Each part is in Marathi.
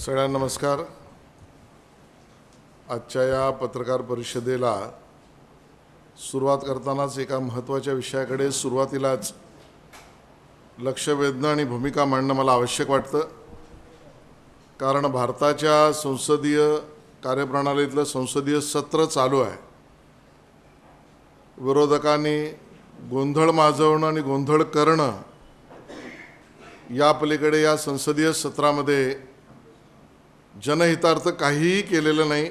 सगळ्यांना नमस्कार। आजच्या या पत्रकार परिषदेला सुरुवात करतानाच एका महत्त्वाच्या विषयाकडे सुरुवातीलाच लक्ष वेधणं आणि भूमिका मांडणं मला आवश्यक वाटतं, कारण भारताच्या संसदीय कार्यप्रणालीतलं संसदीय सत्र चालू आहे। विरोधकांनी गोंधळ माजवणं आणि गोंधळ करणं या पलीकडे या संसदीय सत्रामध्ये जनहितार्थ काहीही केलेलं नाही,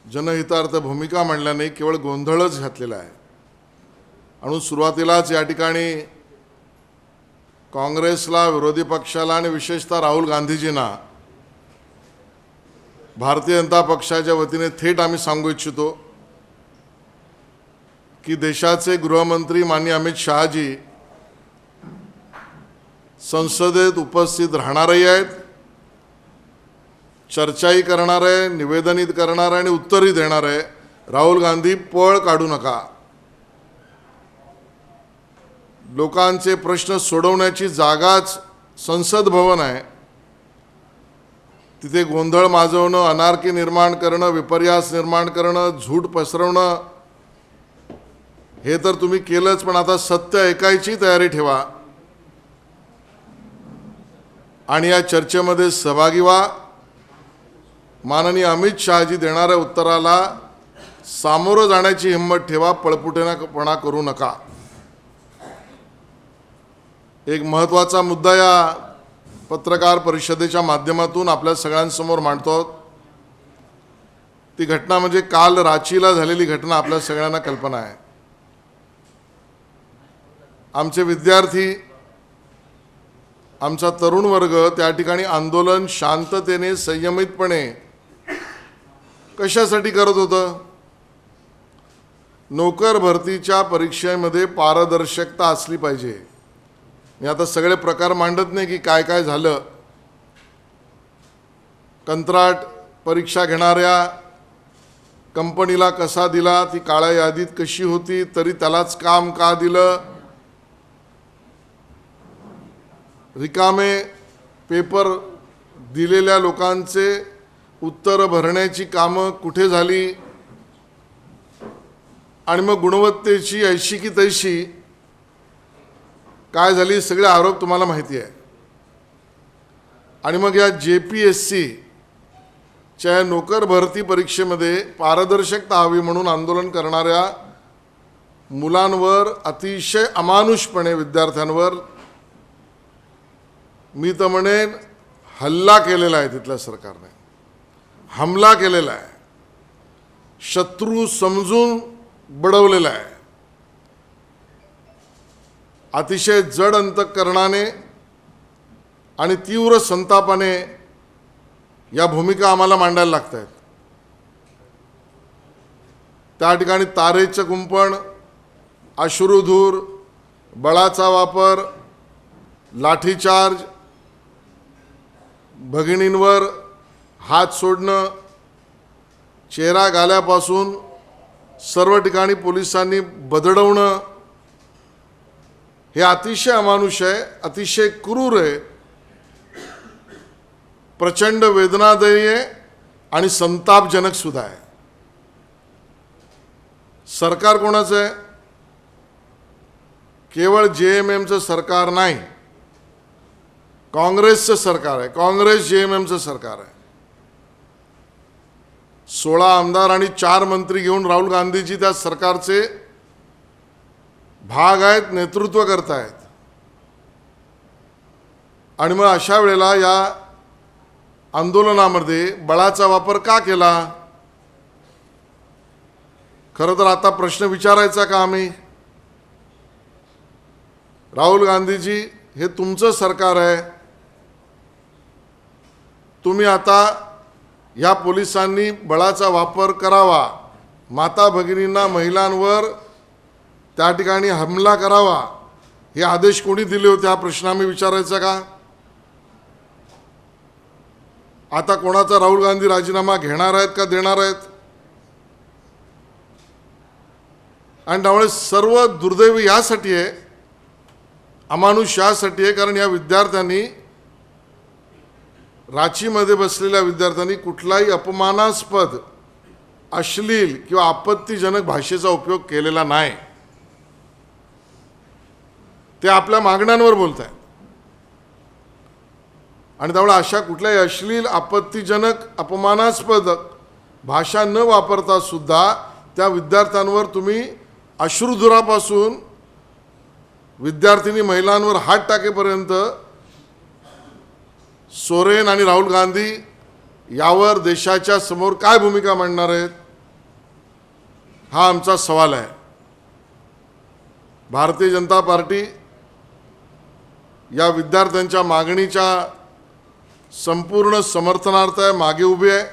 जनहितार्थ भूमिका मांडल्या नाही, केवळ गोंधळच घातलेला आहे। म्हणून सुरुवातीलाच या ठिकाणी काँग्रेसला, विरोधी पक्षाला आणि विशेषतः राहुल गांधीजींना भारतीय जनता पक्षाच्या वतीने थेट आम्ही सांगू इच्छितो की देशाचे गृहमंत्री माननीय अमित शहाजी संसदेत उपस्थित राहणारही आहेत, चर्चाही करणार आहे, निवेदनित करणार आहे आणि उत्तरही देणार आहे। राहुल गांधी पळ काढू नका। लोकांचे प्रश्न सोडवण्याची जागाच संसद भवन आहे, तिथे गोंधळ माजवणं, अनार्की निर्माण करणं, विपर्यास निर्माण करणं, झूट पसरवणं हे तर तुम्ही केलंच, पण आता सत्य ऐकायची तयारी ठेवा आणि या चर्चेमध्ये सहभागी व्हा। माननीय अमित शहाजी देणाऱ्या उत्तराला सामोरं जाण्याची हिंमत ठेवा, पळपुटेपणा करू नका। एक महत्त्वाचा मुद्दा या पत्रकार परिषदेच्या माध्यमातून आपल्या सगळ्यांसमोर मांडतो। ती घटना म्हणजे काल रांचीला झालेली घटना आपल्या सगळ्यांना कल्पना आहे। आमचे विद्यार्थी, आमचा तरुण वर्ग त्या ठिकाणी आंदोलन शांततेने, संयमितपणे कशासाठी करत होतं? नोकर भरतीच्या परीक्षेमध्ये पारदर्शकता असली पाहिजे। मी आता सगळे प्रकार मांडत नाही की काय काय झालं। कंत्राट परीक्षा घेणाऱ्या कंपनीला कसा दिला, ती काळ्या यादीत कशी होती, तरी त्यालाच काम का दिलं? रिकामे पेपर दिलेल्या लोकांचे उत्तर भरण्याची कामं कुठे झाली? आणि मग गुणवत्तेची ऐशी की तैशी काय झाली? सगळे आरोप तुम्हाला माहिती आहे। आणि मग या JPSC च्या नोकर भरती परीक्षेमध्ये पारदर्शकता हवी म्हणून आंदोलन करणाऱ्या मुलांवर अतिशय अमानुषपणे, विद्यार्थ्यांवर मी तर म्हणेन हल्ला केलेला आहे। तिथल्या सरकारने हमला केलेला आहे, शत्रू समजून बडवलेला आहे। अतिशय जड अंतःकरणाने आणि तीव्र संतापाने या भूमिका आम्हाला मांडायला लागत आहेत। त्या ठिकाणी तारेचं कुंपण, अश्रुधूर, बळाचा वापर, लाठीचार्ज, भगिनींवर हात सोडणं, चेहरा गाल्यापासून सर्व ठिकाणी पोलिसांनी बदडवणं हे अतिशय अमानुष आहे, अतिशय क्रूर आहे, प्रचंड वेदनादायी आहे आणि संतापजनक सुद्धा आहे। सरकार कोणाचं आहे? केवळ JMMचं सरकार नाही, काँग्रेसचं सरकार आहे। काँग्रेस JMMचं सरकार आहे। 16 आमदार आणि 4 मंत्री घेऊन राहुल गांधीजी त्या सरकारचे भाग आहेत, नेतृत्व करतायत। आणि मग अशा वेळेला या आंदोलनामध्ये बळाचा वापर का केला? खरं तर आता प्रश्न विचारायचा का आम्ही? राहुल गांधीजी, हे तुमचं सरकार आहे, तुम्ही आता या पोलिसांनी बळाचा वापर करावा, माता भगिनींना, महिलांवर त्या ठिकाणी हमला करावा, हे आदेश कोणी दिले होते? हा प्रश्न आम्ही विचारायचा का? आता कोणाचा राहुल गांधी राजीनामा घेणार आहेत का देणार आहेत? आणि त्यामुळे सर्व दुर्दैव यासाठी आहे, अमानुष यासाठी आहे, कारण या विद्यार्थ्यांनी रांचीमध्ये बसलेल्या विद्यार्थ्यांनी कुठलाही अपमानास्पद, अश्लील किंवा आपत्तीजनक भाषेचा उपयोग केलेला नाही. ते आपल्या मागण्यांवर बोलत आहेत आणि त्यामुळे अशा कुठल्याही अश्लील, आपत्तीजनक, अपमानास्पद भाषा न वापरता सुद्धा त्या विद्यार्थ्यांवर तुम्ही अश्रुधुरापासून विद्यार्थिनी महिलांवर हात टाकेपर्यंत सोरेन आणि राहुल गांधी यावर देशाच्या समोर काय भूमिका मांडणार आहेत, हा आमचा सवाल आहे. भारतीय जनता पार्टी या विद्यार्थ्यांच्या मागणीच्या संपूर्ण समर्थनार्थ आहे, मागे उभी आहे.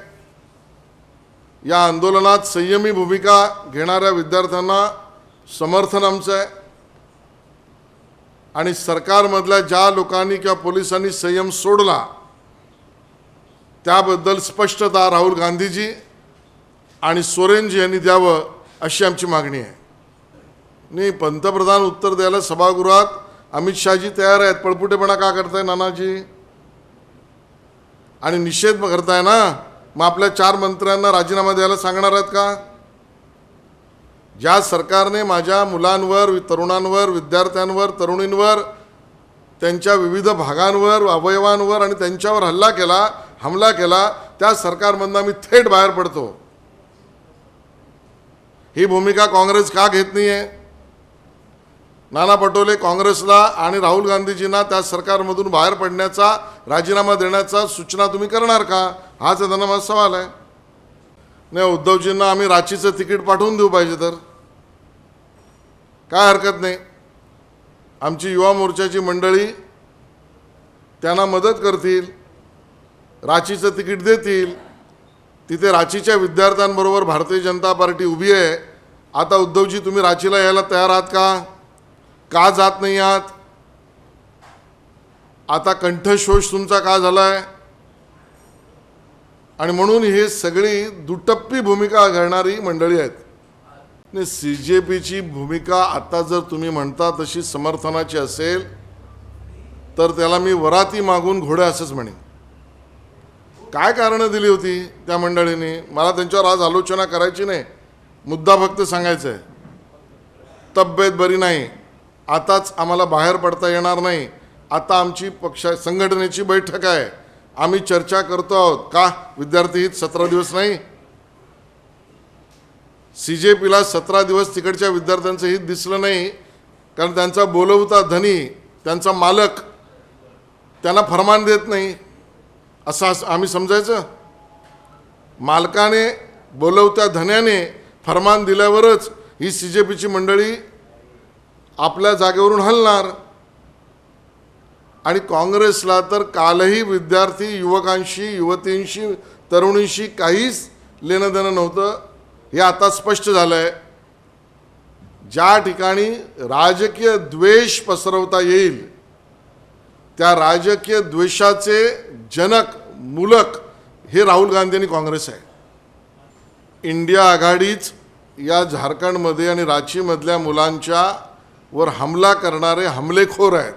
या आंदोलनात संयमी भूमिका घेणाऱ्या विद्यार्थ्यांना समर्थन आमचं आहे आणि सरकारमधल्या ज्या लोकांनी किंवा पोलिसांनी संयम सोडला त्याबद्दल स्पष्टता राहुल गांधीजी आणि सोरेनजी यांनी द्यावं अशी आमची मागणी आहे. नाही, पंतप्रधान उत्तर द्यायला सभागृहात अमित शहाजी तयार आहेत. पळपुटेपणा का करताय नानाजी? आणि निषेध करताय ना, मग आपल्या 4 मंत्र्यांना राजीनामा द्यायला सांगणार आहेत का? ज्या सरकारने माझ्या मुलांवर, तरुणांवर, विद्यार्थ्यांवर, तरुणींवर, त्यांच्या विविध भागांवर, अवयवांवर आणि त्यांच्यावर हमला केला त्या सरकारमधून आम्ही थेट बाहेर पडतो. ही भूमिका काँग्रेस का घेत नाही आहे? नाना पटोले काँग्रेसला आणि राहुल गांधीजींना त्या सरकारमधून बाहेर पडण्याचा, राजीनामा देण्याचा सूचना तुम्ही करणार का? हाच त्यांना माझा सवाल आहे. नाही, उद्धवजींना आम्ही रांचीचं तिकीट पाठवून देऊ पाहिजे तर काय हरकत नाही. आमची युवा मोर्चाची मंडळी त्यांना मदत करतील, रांचीचं तिकीट देतील. तिथे रांचीच्या विद्यार्थ्यांबरोबर भारतीय जनता पार्टी उभी आहे. आता उद्धवजी तुम्ही रांचीला यायला तयार आहात का? का जात नाही आहात? आता कंठशोष तुमचा का झाला आहे? आणि म्हणून हे सगळी दुटप्पी भूमिका घडणारी मंडळी आहेत. नाही, CJPची भूमिका आता जर तुम्ही म्हणता तशी समर्थनाची असेल तर त्याला मी वराती मागून घोडे असंच म्हणेन. काय कारणं दिली होती त्या मंडळींनी? मला त्यांच्यावर आज आलोचना करायची नाही, मुद्दा फक्त सांगायचा आहे. तब्येत बरी नाही, आताच आम्हाला बाहेर पडता येणार नाही, आता आमची संघटनेची बैठक आहे, आम्ही चर्चा करतो आहोत. का विद्यार्थी हित 17 दिवस नाही? CJPला 17 दिवस तिकडच्या विद्यार्थ्यांचं हित दिसलं नाही कारण त्यांचा बोलवता धनी, त्यांचा मालक त्यांना फरमान देत नाही असं आम्ही समजायचं? मालकाने, बोलवत्या धन्याने फरमान दिल्यावरच ही CJPची मंडळी आपल्या जागेवरून हलणार. आणि काँग्रेसला तर कालही विद्यार्थी, युवकांशी, युवतींशी, तरुणींशी काहीच लेणं देणं नव्हतं. हे आता स्पष्ट झालं आहे. ज्या ठिकाणी राजकीय द्वेष पसरवता येईल त्या राजकीय द्वेषाचे जनक, मूलक हे राहुल गांधी आणि काँग्रेस आहे. इंडिया आघाडीच या झारखंडमध्ये आणि रांचीमधल्या मुलांच्या वर हमला करणारे हल्लेखोर आहेत.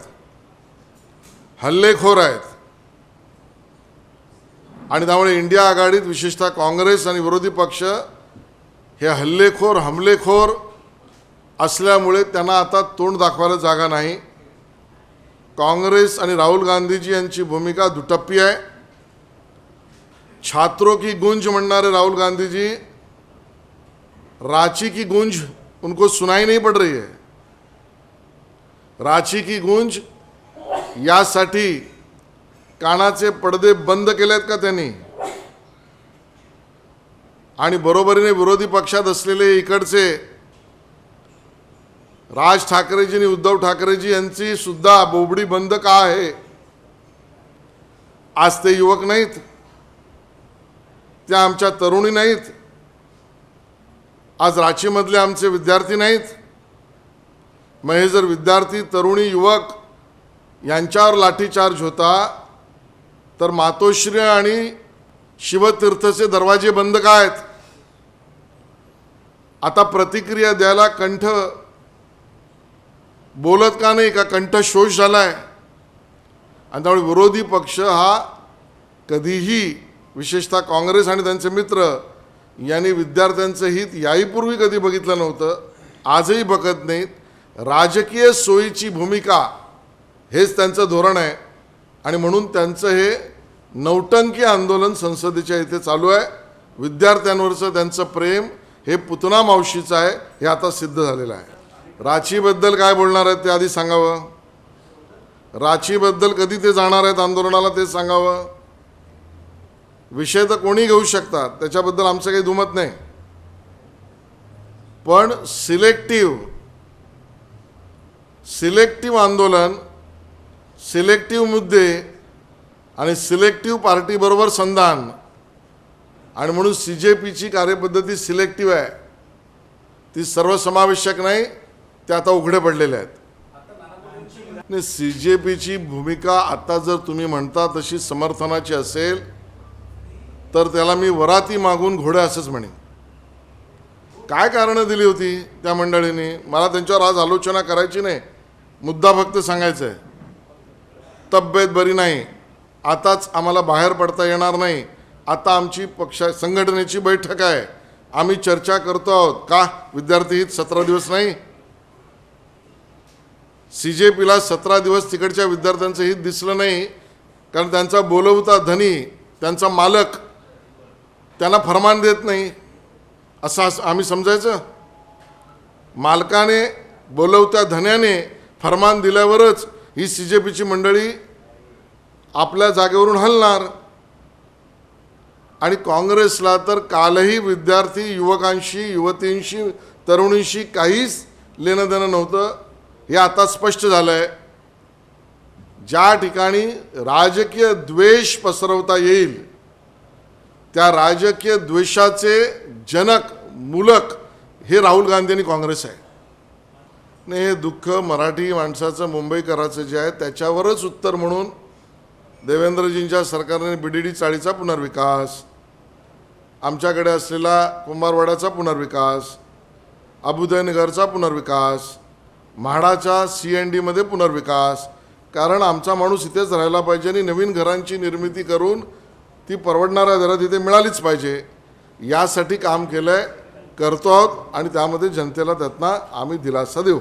आणि त्यामुळे इंडिया आघाडीत विशेषतः काँग्रेस आणि विरोधी पक्ष हे हमलेखोर असल्यामुळे त्यांना आता तोंड दाखवायला जागा नाही. काँग्रेस आणि राहुल गांधीजी यांची भूमिका दुटप्पी आहे. छात्रों की गूंज म्हणणारे राहुल गांधीजी, रांची की गूंज उनको सुनाई नहीं पड़ रही है. रांची की गूंज यासाठी कानाचे पडदे बंद केलेत का त्यांनी? आणि बरोबरीने विरोधी पक्षात असलेले इकडचे राज ठाकरेजी आणि उद्धव ठाकरेजी यांची सुद्धा बोबडी बंद का आहे? आज ते युवक नाहीत, त्या आमच्या तरुणी नाहीत, आज रांचीमधले आमचे विद्यार्थी नाहीत. मग हे जर विद्यार्थी, तरुणी, युवक यांच्यावर लाठीचार्ज होता तर मातोश्री आणि शिवतीर्थचे दरवाजे बंद का आहेत? आता प्रतिक्रिया द्यायला कंठ बोलत का नाही? का कंठ शोष झालाय? आणि त्यामुळे विरोधी पक्ष हा कधीही विशेषतः काँग्रेस आणि त्यांचे मित्र यांनी विद्यार्थ्यांचं हित याहीपूर्वी कधी बघितलं नव्हतं, आजही बघत नाहीत. राजकीय सोयीची भूमिका हेच त्यांचं धोरण आहे आणि म्हणून त्यांचं हे नौटंकी आंदोलन संसदेच्या इथे चालू आहे. विद्यार्थ्यांवरचं त्यांचं प्रेम हे पुतना मावशीचं आहे, हे आता सिद्ध झालेलं आहे. रांचीबद्दल काय बोलणार आहेत ते आधी सांगावं. रांचीबद्दल कधी ते जाणार आहेत आंदोलनाला ते सांगावं. विषय तर कोणी घेऊ शकतात, त्याच्याबद्दल आमचं काही दुमत नाही. पण सिलेक्टिव्ह आंदोलन, सिलेक्टिव्ह मुद्दे आणि सिलेक्टिव्ह पार्टीबरोबर संधान आणि म्हणून CJPची कार्यपद्धती सिलेक्टिव्ह आहे, ती सर्वसमावेशक नाही. ते आता उघडे पडलेले आहेत. नाही, CJPची भूमिका आता जर तुम्ही म्हणता तशी समर्थनाची असेल तर त्याला मी वराती मागून घोडे असंच म्हणेन. काय कारणं दिली होती त्या मंडळींनी, मला त्यांच्यावर आज आलोचना करायची नाही, मुद्दा फक्त सांगायचा आहे. तब्येत बरी नाही, आताच आम्हाला बाहेर पडता येणार नाही, आता आमची संघटनेची बैठक आहे, आम्ही चर्चा करतो आहोत. का विद्यार्थी हित 17 दिवस नाही? CJPला 17 दिवस तिकडच्या विद्यार्थ्यांचं हित दिसलं नाही, कारण त्यांचा बोलवता धनी, त्यांचा मालक त्यांना फरमान देत नाही असं आम्ही समजायचं. मालकाने, बोलवत्या धन्याने फरमान दिल्यावरच ही CJPची मंडळी आपल्या जागेवरून हलणार. आणि काँग्रेसला तर कालही विद्यार्थी, युवकांशी, युवतींशी, तरुणींशी काहीच लेणं देणं नव्हतं, हे आता स्पष्ट झालं आहे. ज्या ठिकाणी राजकीय द्वेष पसरवता येईल त्या राजकीय द्वेषाचे जनक, मूलक हे राहुल गांधी आणि काँग्रेस आहे. हे दुःख मराठी माणसाचं, मुंबईकराचं जे आहे त्याच्यावरच उत्तर म्हणून देवेंद्रजींच्या सरकारने BDD चाळीचा पुनर्विकास, आमच्याकडे असलेला कुंभारवाड्याचा पुनर्विकास, अभुदयनगरचा पुनर्विकास, म्हाडाच्या CNDमध्ये पुनर्विकास, कारण आमचा माणूस इथेच राहायला पाहिजे आणि नवीन घरांची निर्मिती करून ती परवडणाऱ्या दरात इथे मिळालीच पाहिजे, यासाठी काम केलं आहे, करतो आहोत आणि त्यामध्ये जनतेला त्यातनं आम्ही दिलासा देऊ.